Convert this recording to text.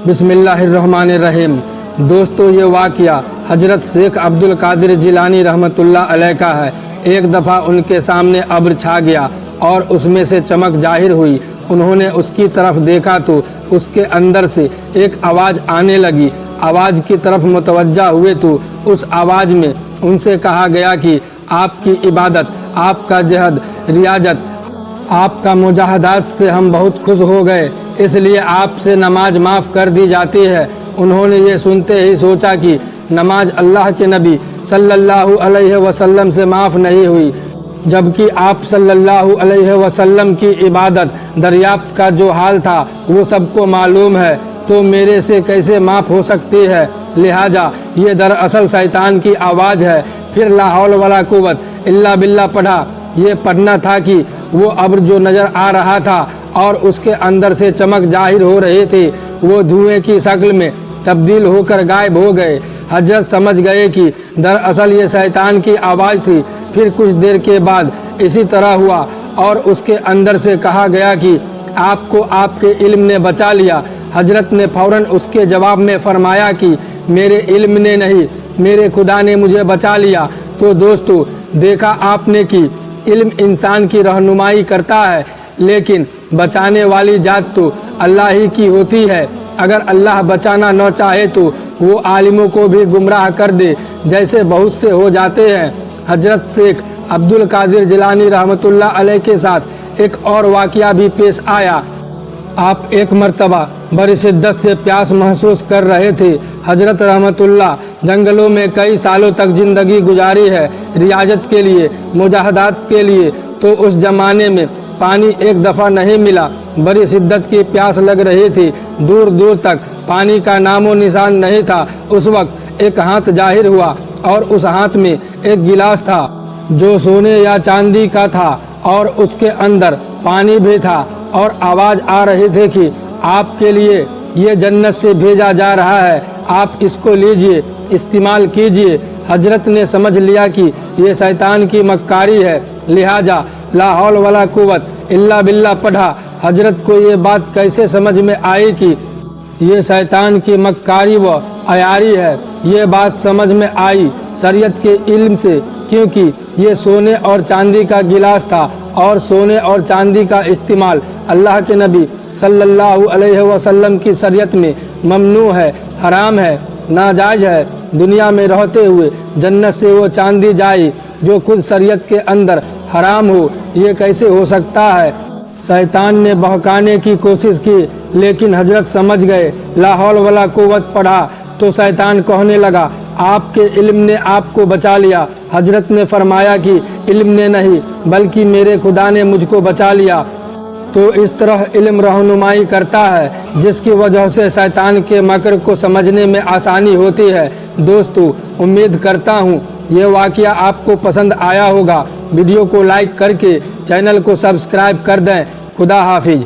बिस्मिल्लाहिर्रहमानिर्रहीम। दोस्तों, ये वाक़या हजरत शेख अब्दुल कादिर जिलानी रहमतुल्लाह अलैह का है। एक दफ़ा उनके सामने अब्र छा गया और उसमें से चमक जाहिर हुई। उन्होंने उसकी तरफ देखा तो उसके अंदर से एक आवाज़ आने लगी। आवाज़ की तरफ मुतवज्जा हुए तो उस आवाज़ में उनसे कहा गया कि आपकी इबादत, आपका जहद, रियाजत, आपका मुजाहदात से हम बहुत खुश हो गए, इसलिए आपसे नमाज माफ़ कर दी जाती है। उन्होंने ये सुनते ही सोचा कि नमाज अल्लाह के नबी सल्लल्लाहु अलैहि वसल्लम से माफ़ नहीं हुई, जबकि आप सल्लल्लाहु अलैहि वसल्लम की इबादत दरियाफ्त का जो हाल था वो सबको मालूम है, तो मेरे से कैसे माफ़ हो सकती है। लिहाजा ये दरअसल शैतान की आवाज़ है। फिर ला हौल वला कुव्वत इल्ला बिल्लाह पढ़ा। ये पढ़ना था कि वो अब्र जो नज़र आ रहा था और उसके अंदर से चमक जाहिर हो रही थी, वो धुएं की शक्ल में तब्दील होकर गायब हो गए। हजरत समझ गए कि दरअसल ये शैतान की आवाज़ थी। फिर कुछ देर के बाद इसी तरह हुआ और उसके अंदर से कहा गया कि आपको आपके इल्म ने बचा लिया। हजरत ने फौरन उसके जवाब में फरमाया कि मेरे इल्म ने नहीं, मेरे खुदा ने मुझे बचा लिया। तो दोस्तों, देखा आपने कि इल्म इंसान की रहनुमाई करता है, लेकिन बचाने वाली जात तो अल्लाह ही की होती है। अगर अल्लाह बचाना न चाहे तो वो आलिमों को भी गुमराह कर दे, जैसे बहुत से हो जाते हैं। हजरत शेख अब्दुल कादिर जिलानी रहमतुल्लाह अलैह के साथ एक और वाक़या भी पेश आया। आप एक मर्तबा बड़ी शिद्दत से प्यास महसूस कर रहे थे। हजरत रहमतुल्लाह जंगलों में कई सालों तक ज़िंदगी गुजारी है, रियाजत के लिए, मुजाहदात के लिए। तो उस ज़माने में पानी एक दफ़ा नहीं मिला। बड़ी शिद्दत की प्यास लग रही थी, दूर दूर तक पानी का नामो निशान नहीं था। उस वक्त एक हाथ जाहिर हुआ और उस हाथ में एक गिलास था जो सोने या चांदी का था और उसके अंदर पानी भी था, और आवाज़ आ रही थी कि आपके लिए ये जन्नत से भेजा जा रहा है, आप इसको लीजिए, इस्तेमाल कीजिए। हजरत ने समझ लिया कि ये शैतान की मक्कारी है, लिहाजा ला हौल वला कुव्वत इल्ला बिल्लाह पढ़ा। हजरत को ये बात कैसे समझ में आई कि ये शैतान की मक्कारी व अयारी है। ये बात समझ में आई शरीयत के इल्म से, क्योंकि ये सोने और चांदी का गिलास था और सोने और चांदी का इस्तेमाल अल्लाह के नबी सल्लल्लाहु अलैहि वसल्लम की शरीयत में ममनू है, हराम है, नाजायज है। दुनिया में रहते हुए जन्नत से वो चांदी जाए जो खुद शरीयत के अंदर हराम हो, ये कैसे हो सकता है। शैतान ने बहकाने की कोशिश की, लेकिन हजरत समझ गए। ला हौल वला कुव्वत पढ़ा तो शैतान कहने लगा, आपके इल्म ने आपको बचा लिया। हजरत ने फरमाया कि इल्म ने नहीं, बल्कि मेरे खुदा ने मुझको बचा लिया। तो इस तरह इल्म रहनुमाई करता है, जिसकी वजह से शैतान के मकर को समझने में आसानी होती है। दोस्तों, उम्मीद करता हूँ ये वाक़या आपको पसंद आया होगा। वीडियो को लाइक करके चैनल को सब्सक्राइब कर दें। खुदा हाफिज।